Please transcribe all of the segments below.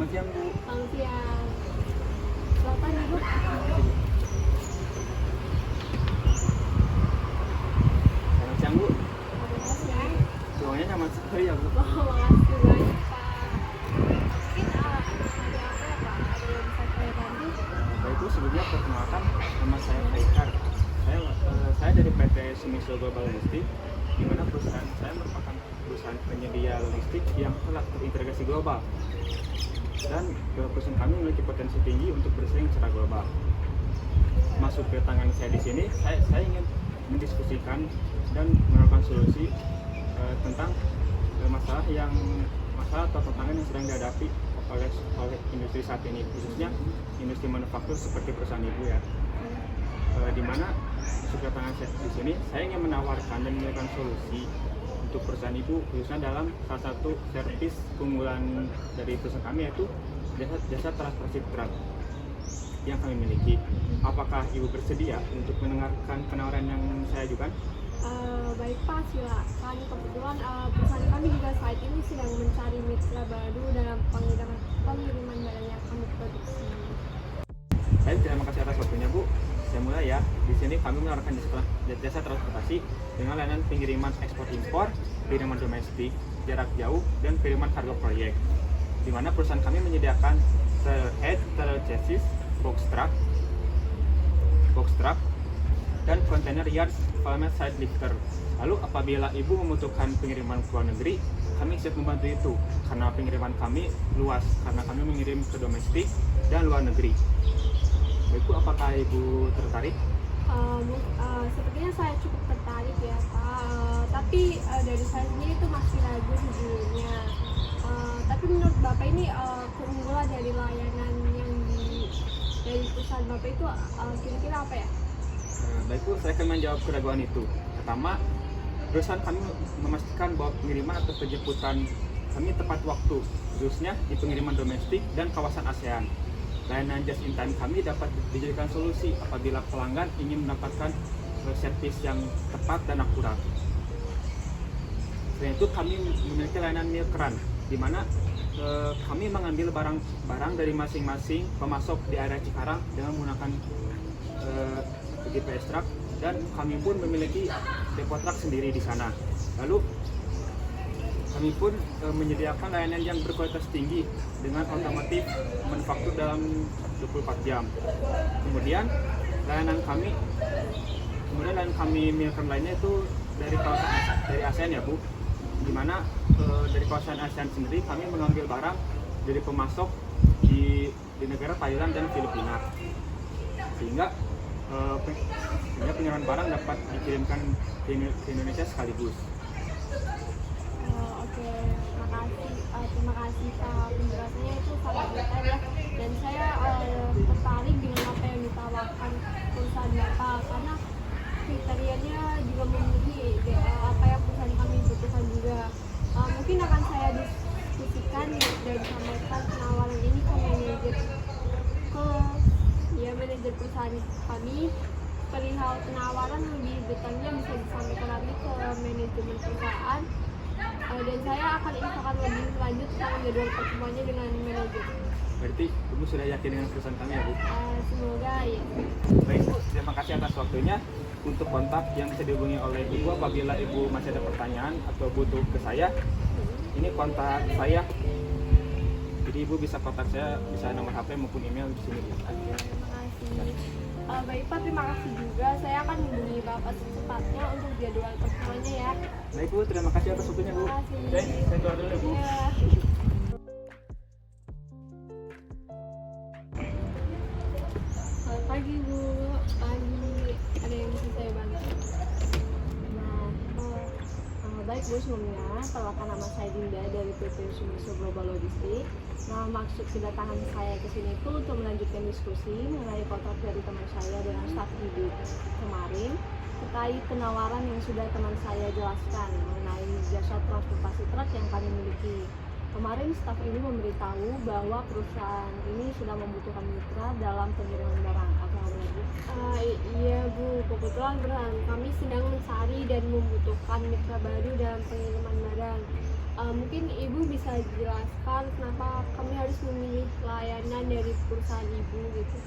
Selamat siang, Bu. Selamat siang. Silakan duduk. Selamat siang, Bu. Selamat siang. Ruangnya nyaman sekali ya, Bu. Oh, makasih banyak, Pak. Mungkin ada apa ya, Pak? Ada yang bisa saya bantu? Baik, Bu. Sebelumnya perkenalkan, nama saya Faikar. Saya dari PT Sumiso Global Logistik, di mana perusahaan saya merupakan perusahaan penyedia logistik yang telah terintegrasi global. Dan perusahaan kami memiliki potensi tinggi untuk bersaing secara global. Masuk ke tangan saya di sini, saya ingin mendiskusikan dan menemukan solusi tentang masalah atau tantangan yang sedang dihadapi oleh industri saat ini, khususnya industri manufaktur seperti perusahaan ibu ya. Di mana masuk ke tangan saya di sini, saya ingin menawarkan dan memberikan solusi untuk perusahaan ibu, khususnya dalam salah satu servis keunggulan dari perusahaan kami, yaitu jasa transportasi truk yang kami miliki. Apakah ibu bersedia untuk mendengarkan penawaran yang saya ajukan? Baik, Pak, silakan. Kebetulan perusahaan kami juga saat ini sedang mencari mitra baru dalam pengiriman barang yang kami produksi. Baik, terima kasih atas waktunya, Bu. Saya mulai ya. Di sini kami menawarkan jasa transportasi dengan layanan pengiriman ekspor-impor, pengiriman domestik, jarak jauh, dan pengiriman kargo proyek. Di mana perusahaan kami menyediakan trailhead, trailer chassis, box truck, dan container yard pallet side lifter. Lalu apabila ibu membutuhkan pengiriman ke luar negeri, kami siap membantu itu karena pengiriman kami luas, karena kami mengirim ke domestik dan luar negeri. Baik, Bu, apakah ibu tertarik? Sepertinya saya cukup tertarik ya, Pak. Tapi dari saya sendiri itu masih ragu sejujurnya. Tapi menurut Bapak ini keunggulan dari layanan yang dari perusahaan Bapak itu kira-kira apa ya? Baik, Bu, saya akan menjawab keraguan itu. Pertama, perusahaan kami memastikan bahwa pengiriman atau penjemputan kami tepat waktu, khususnya di pengiriman domestik dan kawasan ASEAN. Layanan just in time kami dapat dijadikan solusi apabila pelanggan ingin mendapatkan servis yang tepat dan akurat. Selain itu, kami memiliki layanan milk run, di mana kami mengambil barang dari masing-masing pemasok di area Cikarang dengan menggunakan GPS truck, dan kami pun memiliki depo truk sendiri di sana. Lalu kami pun menyediakan layanan yang berkualitas tinggi dengan otomotif manufaktur dalam 24 jam. Kemudian layanan kami milkan lainnya itu dari ASEAN ya, Bu. Dimana dari kawasan ASEAN sendiri kami mengambil barang dari pemasok di negara Thailand dan Filipina, sehingga pengiriman barang dapat dikirimkan ke Indonesia sekaligus. Oke, terima kasih Pak, penjelasannya itu sangat detail ya. Dan saya tertarik dengan apa yang ditawarkan perusahaan Bapak, karena kriterianya juga memenuhi apa yang perusahaan kami butuhkan juga. Mungkin akan saya diskusikan dan sampaikan penawaran ini ke manajer perusahaan kami. Perihal penawaran lebih detailnya bisa disampaikan nanti ke manajemen perusahaan, dan saya akan infokan lebih lanjut tentang jadwal pertemuannya dengan manajer. Berarti Ibu sudah yakin dengan perusahaan kami ya, Bu? Semoga ya. Baik, Bu, terima kasih atas waktunya. Untuk kontak yang bisa dihubungi oleh Ibu apabila Ibu masih ada pertanyaan atau butuh ke saya, ini kontak saya. Jadi Ibu bisa kontak saya, bisa nomor HP maupun email di sini. Terima kasih. Baik Pak, terima kasih juga. Saya akan menghubungi Bapak secepatnya untuk jadwal pertemuannya ya. Baik, Bu, terima kasih atas waktunya, Bu. Terima kasih. Oke, saya keluar dulu, Bu. Ya. Selamat pagi, Bu. Ada yang bisa saya bantu? Baik, Bu, sebelumnya perkenalkan, nama saya Dinda dari PT Sumiso Global Logistik. Nah, maksud kedatangan saya ke sini itu untuk melanjutkan diskusi mengenai kontrak dari teman saya dengan staf ibu kemarin terkait penawaran yang sudah teman saya jelaskan mengenai jasa transportasi truk yang kami miliki. Kemarin staf ini memberitahu bahwa perusahaan ini sudah membutuhkan mitra dalam pengiriman barang. Apakah benar, Bu? Iya, Bu, kebetulan perusahaan kami sedang mencari dan membutuhkan mitra baru dalam pengiriman barang. Mungkin Ibu bisa jelaskan kenapa kami harus memilih pemberian dari perusahaan ibu gitu.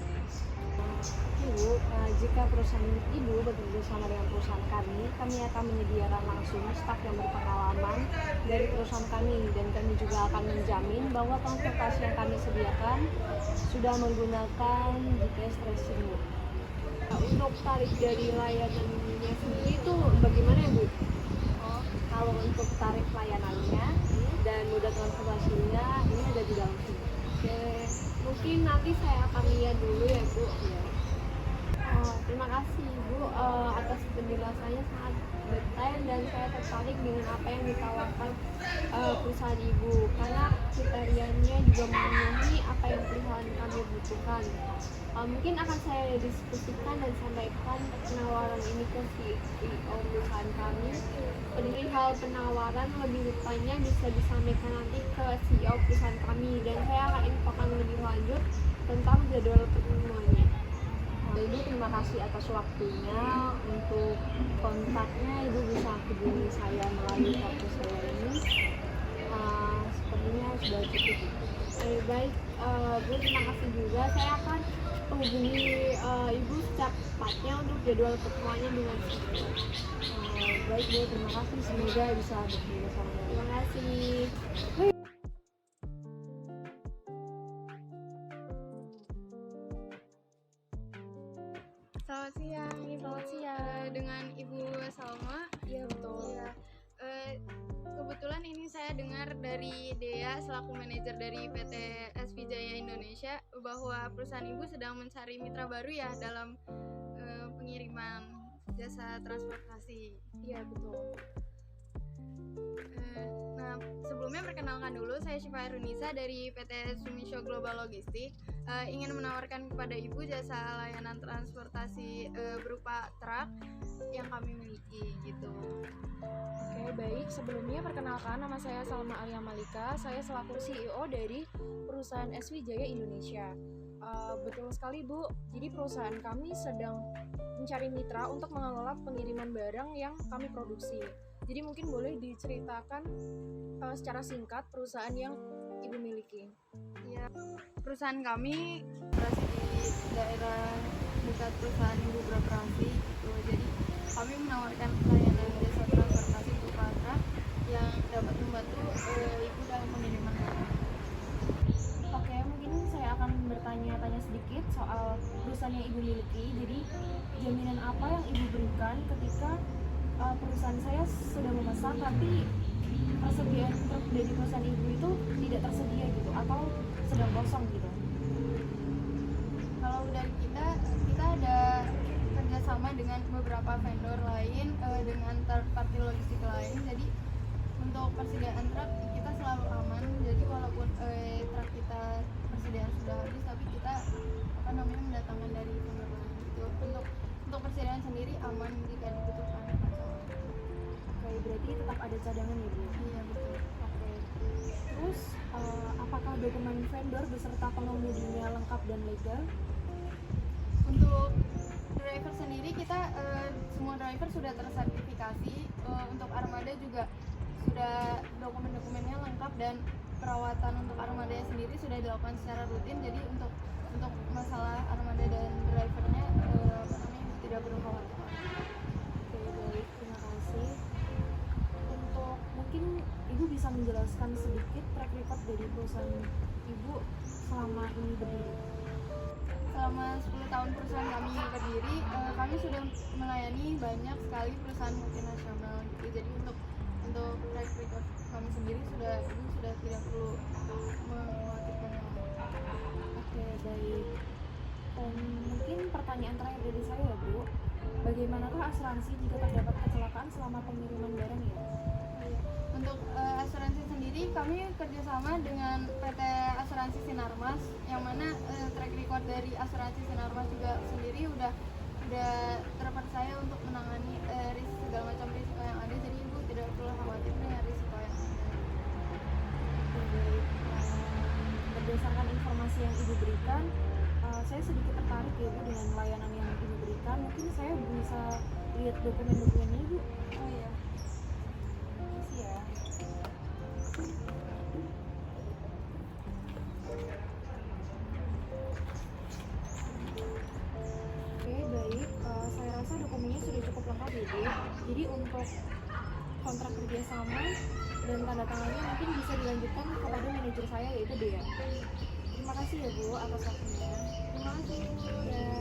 Ibu, jika perusahaan ibu bekerja sama dengan perusahaan kami akan menyediakan langsung staf yang berpengalaman dari perusahaan kami, dan kami juga akan menjamin bahwa transportasi yang kami sediakan sudah menggunakan GPS tracing. Untuk tarif dari layanannya sendiri itu bagaimana ya, Bu? Kalau untuk tarif layanannya dan moda transportasinya ini ada di dalam sini. Oke, mungkin nanti saya akan lihat dulu ya, Bu. Terima kasih Bu atas penjelasannya, sangat detail dan saya tertarik dengan apa yang ditawarkan perusahaan Ibu, karena kriterianya juga memenuhi apa yang perusahaan kami butuhkan. Mungkin akan saya diskusikan dan sampaikan penawaran ini ke CEO perusahaan kami. Perihal penawaran lebih detailnya bisa disampaikan nanti ke CEO perusahaan kami, dan saya akan infokan lebih lanjut tentang jadwal pertemuannya. Ibu terima kasih atas waktunya. Untuk kontaknya Ibu bisa hubungi saya melalui kartu saya ini. Sepertinya sudah cukup. Baik, Bu terima kasih juga. Saya akan menghubungi Ibu secepatnya untuk jadwal pertemuannya dengan CEO. Baik Bu, terima kasih. Semoga bisa bekerja sama. Terima kasih. Selamat siang dengan Ibu Salma. Iya betul. Ya, kebetulan ini saya dengar dari Dea selaku manajer dari PT SV Jaya Indonesia bahwa perusahaan Ibu sedang mencari mitra baru ya dalam pengiriman jasa transportasi. Iya betul. Nah, sebelumnya perkenalkan dulu, saya Syifa Irunisa dari PT Sumisho Global Logistik. Ingin menawarkan kepada Ibu jasa layanan transportasi berupa truk yang kami miliki gitu. Oke, baik. Sebelumnya perkenalkan, nama saya Salma Alia Malika. Saya selaku CEO dari perusahaan SV Jaya Indonesia. Betul sekali Bu, jadi perusahaan kami sedang mencari mitra untuk mengelola pengiriman barang yang kami produksi. Jadi mungkin boleh diceritakan secara singkat perusahaan yang Ibu miliki. Ya, perusahaan kami berada di daerah dekat perusahaan Ibu beroperasi gitu. Jadi kami menawarkan layanan jasa transportasi berupa truk yang dapat membantu Ibu dalam pengiriman barang. Oke, mungkin saya akan bertanya-tanya sedikit soal perusahaan yang Ibu miliki. Jadi jaminan apa yang Ibu berikan ketika perusahaan saya sudah memesan tapi persediaan truk dari perusahaan Ibu itu tidak tersedia gitu atau sedang kosong gitu? Kalau dari kita ada kerjasama dengan beberapa vendor lain, dengan third party logistik lain. Jadi untuk persediaan truk kita selalu aman. Jadi walaupun truk kita persediaan sudah habis, tapi kita mendatangkan dari vendor lain gitu. Untuk persediaan sendiri aman jika dibutuhkan. Oke, berarti tetap ada cadangan ya Bu? Iya betul. Oke. Terus apakah dokumen vendor beserta pengemudinya lengkap dan legal? Untuk driver sendiri kita semua driver sudah tersertifikasi. Untuk armada juga sudah dokumen-dokumennya lengkap, dan perawatan untuk armada sendiri sudah dilakukan secara rutin. Jadi untuk masalah armada dan drivernya tidak perlu khawatir. Oke, baik, terima kasih. Untuk mungkin Ibu bisa menjelaskan sedikit track record dari perusahaan Ibu selama ini berdiri. Selama 10 tahun perusahaan kami berdiri, kami sudah melayani banyak sekali perusahaan multinasional gitu. Jadi untuk track record kami sendiri sudah tidak perlu mengkhawatirkan. Oke, baik. Dan mungkin pertanyaan terakhir dari saya ya Bu, bagaimanakah asuransi jika terdapat kecelakaan selama pengiriman barang ya? Untuk asuransi sendiri kami kerjasama dengan PT Asuransi Sinarmas, yang mana track record dari asuransi Sinarmas juga sendiri udah terpercaya untuk menangani segala macam risiko yang ada. Jadi Ibu tidak perlu khawatir dengan risiko yang ada. Baik, berdasarkan informasi yang Ibu berikan, saya sedikit tertarik ya Bu dengan layanan yang Ibu berikan. Mungkin saya bisa lihat dokumen-dokumennya Ibu. Oh iya. Makasih ya. Bu. Jadi untuk kontrak kerjasama dan tanda tangannya mungkin bisa dilanjutkan kepada manajer saya yaitu Dea. Terima kasih ya Bu atas waktunya. Terima kasih Bu. Ya.